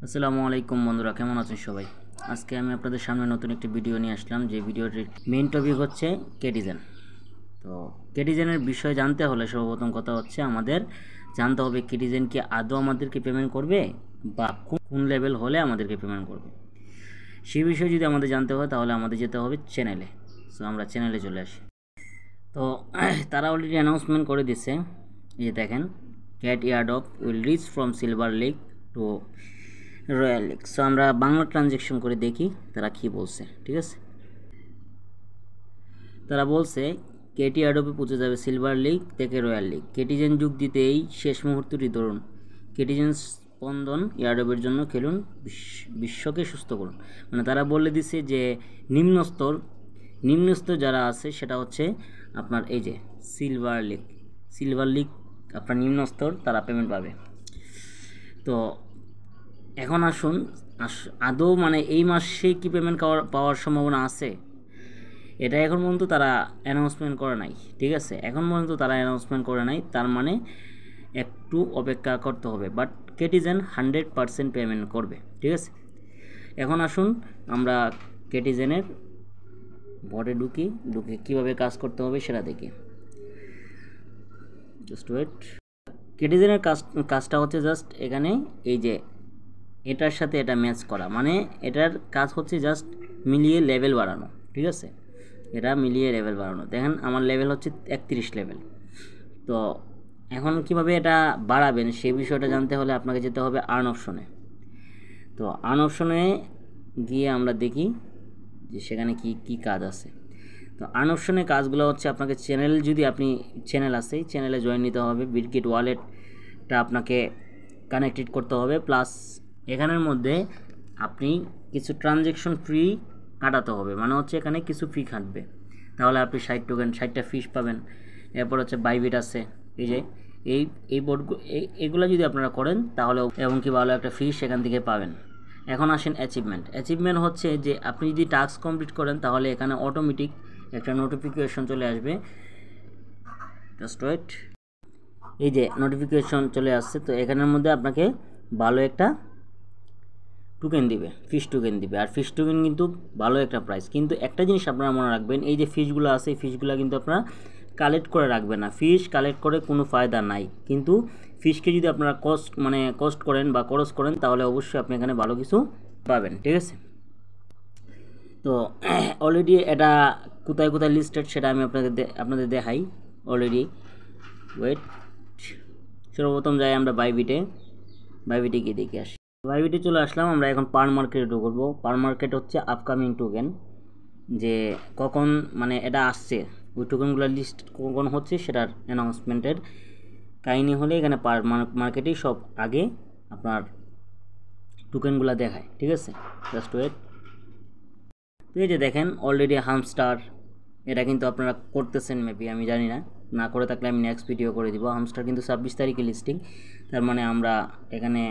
আসসালামু আলাইকুম বন্ধুরা, কেমন আছেন সবাই? আজকে আমি আপনাদের সামনে নতুন একটি ভিডিও নিয়ে আসলাম, যে ভিডিওটির মেইন টপিক হচ্ছে কেটিজেন। তো কেটিজেনের বিষয় জানতে হলে সর্বপ্রথম কথা হচ্ছে আমাদের জানতে হবে কেটিজেন কি আদৌ আমাদেরকে পেমেন্ট করবে বা কোন লেভেল হলে আমাদেরকে পেমেন্ট করবে। সেই বিষয়ে যদি আমাদের জানতে হয় তাহলে আমাদের যেতে হবে চ্যানেলে। সো আমরা চ্যানেলে চলে আসি। তো তারা অলরেডি অ্যানাউন্সমেন্ট করে দিচ্ছে, এই যে দেখেন, cat airdrop will reach from silver lake to royal lake. So আমরা বাংলা ট্রানজ্যাকশন করে দেখি তারা কি বলছে। ঠিক আছে, তারা বলছে কেটি এয়ারড্রপে পৌঁছে যাবে সিলভার লেক থেকে রয়্যাল লেক। কেটিজেন যুগ দিতে এই শেষ মুহূর্তটি ধরুন। কেটিজেন স্পন্দন এয়ারড্রপের জন্য খেলুন, বিশ্বকে সুস্থ করুন। মানে তারা বলে দিচ্ছে যে নিম্নস্তর যারা আছে সেটা হচ্ছে আপনার এই যে সিলভার লেক আপনার নিম্নস্তর, তারা পেমেন্ট পাবে। তো এখন আসুন, আদৌ মানে এই মাসে কি পেমেন্ট পাওয়ার সম্ভাবনা আছে? এটা এখন পর্যন্ত তারা অ্যানাউন্সমেন্ট করে নাই। ঠিক আছে, এখন পর্যন্ত তারা অ্যানাউন্সমেন্ট করে নাই, তার মানে একটু অপেক্ষা করতে হবে। বাট কেটিজেন 100% পেমেন্ট করবে। ঠিক আছে, এখন আসুন আমরা কেটিজেনের বটে ঢুকে কীভাবে কাজ করতে হবে সেটা দেখি। Just wait. কেটিজেনের কাজটা হচ্ছে জাস্ট এখানে এই যে এটার সাথে এটা ম্যাচ করা, মানে এটার কাজ হচ্ছে জাস্ট মিলিয়ে লেভেল বাড়ানো। ঠিক আছে, এটা মিলিয়ে লেভেল বাড়ানো। দেখেন আমার লেভেল হচ্ছে 31 লেভেল। তো এখন কিভাবে এটা বাড়াবেন সেই বিষয়টা জানতে হলে আপনাকে যেতে হবে আর্ন অপশনে। তো আর্ন অপশনে গিয়ে আমরা দেখি যে সেখানে কি কাজ আছে। তো আর্ন অপশনে কাজগুলো হচ্ছে আপনাকে যদি আপনি চ্যানেল আছে, চ্যানেলে জয়েন নিতে হবে। বিটগেট ওয়ালেটটা আপনাকে কানেক্টেড করতে হবে, প্লাস এখানের মধ্যে আপনি কিছু ট্রানজ্যাকশন ফ্রি কাটাতে হবে, মানে হচ্ছে এখানে কিছু ফি কাটবে, তাহলে আপনি 60টা ফিস পাবেন। এরপর হচ্ছে বাইবিট আছে, এই যে এই বোর্ডগুলো, এগুলো যদি আপনারা করেন তাহলে এবং কি ভালো একটা ফিস সেখান থেকে পাবেন। এখন আসেন অ্যাচিভমেন্ট হচ্ছে যে আপনি যদি টাস্ক কমপ্লিট করেন তাহলে এখানে অটোমেটিক একটা নোটিফিকেশন চলে আসবে। জাস্ট ওয়েট, এই যে নোটিফিকেশন চলে আসছে। তো এখানের মধ্যে আপনাকে ভালো একটা টোকেন দিবে, ফিশ টোকেন দিবে। আর ফিশ টোকেন কিন্তু ভালো একটা প্রাইস। কিন্তু একটা জিনিস আপনারা মনে রাখবেন, এই যে ফিশগুলো আছে এই ফিশগুলো কিন্তু আপনারা কালেক্ট করে রাখবেন না। ফিশ কালেক্ট করে কোনো ফায়দা নাই, কিন্তু ফিশকে যদি আপনারা কস্ট করেন বা খরচ করেন তাহলে অবশ্যই আপনি এখানে ভালো কিছু পাবেন। ঠিক আছে, তো অলরেডি এটা কোথায় কোথায় লিস্টেড সেটা আমি আপনাদের দেখাই অলরেডি। ওয়েট, সর্বপ্রথম যাই আমরা বাইবিটে গিয়ে দেখে আসি। বাইবিটে চলে আসলাম, আমরা এখন পার মার্কেটে ঢুকবো। পার মার্কেট হচ্ছে আপকামিং টোকেন, যে কখন মানে এটা আসছে, ওই টোকেনগুলোর লিস্ট কখন হচ্ছে সেটার অ্যানাউন্সমেন্টের কাহিনী হলে এখানে পার মার্কেটেই সব আগে আপনার টোকেনগুলো দেখায়। ঠিক আছে, জাস্ট ওয়েট। তো এই যে দেখেন অলরেডি হামস্টার, এটা কিন্তু আপনারা করতেছেন মেবি, আমি জানি না করে থাকলে আমি নেক্সট ভিডিও করে দিব। হামস্টার কিন্তু 26 তারিখে লিস্টিং, তার মানে আমরা এখানে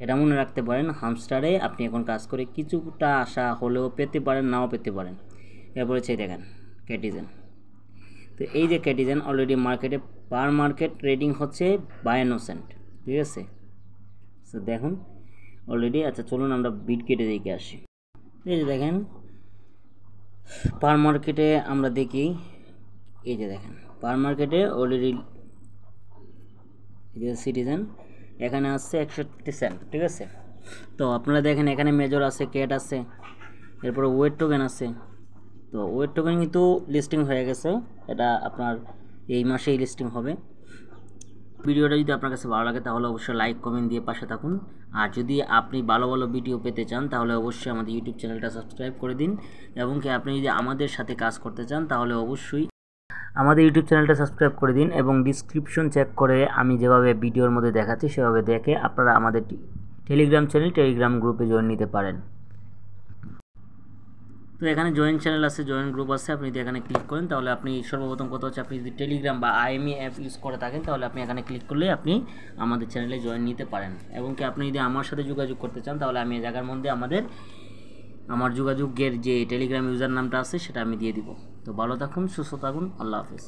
এটা মনে রাখতে পারেন, হামস্টারে আপনি এখন কাজ করে কিছুটা আশা হলেও পেতে পারেন, নাও পেতে পারেন। এরপরে দেখেন কেটিজেন। তো এই যে কেটিজেন অলরেডি মার্কেটে পার মার্কেট রেটিং হচ্ছে 52 সেন্ট। ঠিক আছে, তো দেখুন অলরেডি। আচ্ছা চলুন আমরা বিটগেটে দেখে আসি। এই যে দেখেন পার মার্কেটে আমরা দেখি, এই যে দেখেন পার মার্কেটে অলরেডি এই যে সিটিজেন এখানে আসছে 61 সেন্ট। ঠিক আছে, তো আপনারা দেখেন এখানে মেজর আছে, ক্যাট আছে, এরপরে ওয়েট টোকেন আছে। তো ওয়েট টোকেন কিন্তু লিস্টিং হয়ে গেছে, এটা আপনার এই মাসেই লিস্টিং হবে। ভিডিওটা যদি আপনার কাছে ভালো লাগে তাহলে অবশ্যই লাইক কমেন্ট দিয়ে পাশে থাকুন। আর যদি আপনি ভালো ভালো ভিডিও পেতে চান তাহলে অবশ্যই আমাদের ইউটিউব চ্যানেলটা সাবস্ক্রাইব করে দিন। এবং কি আপনি যদি আমাদের সাথে কাজ করতে চান তাহলে অবশ্যই আমাদের ইউটিউব চ্যানেলটা সাবস্ক্রাইব করে দিন, এবং ডিসক্রিপশন চেক করে আমি যেভাবে ভিডিওর মধ্যে দেখাচ্ছি সেভাবে দেখে আপনারা আমাদের টেলিগ্রাম গ্রুপে জয়েন নিতে পারেন। তো এখানে জয়েন চ্যানেল আছে, জয়েন গ্রুপ আছে, আপনি যদি এখানে ক্লিক করেন তাহলে আপনি সর্বপ্রথম কথা হচ্ছে আপনি যদি টেলিগ্রাম বা আইএমই অ্যাপ ইউজ করে থাকেন তাহলে আপনি এখানে ক্লিক করলে আপনি আমাদের চ্যানেলে জয়েন নিতে পারেন। এবং কি আপনি যদি আমার সাথে যোগাযোগ করতে চান তাহলে আমি এই জায়গার মধ্যে আমার যোগাযোগের যে টেলিগ্রাম ইউজার নামটা আছে সেটা আমি দিয়ে দিব। তো ভালো থাকুন, সুস্থ থাকুন, আল্লাহ হাফেজ।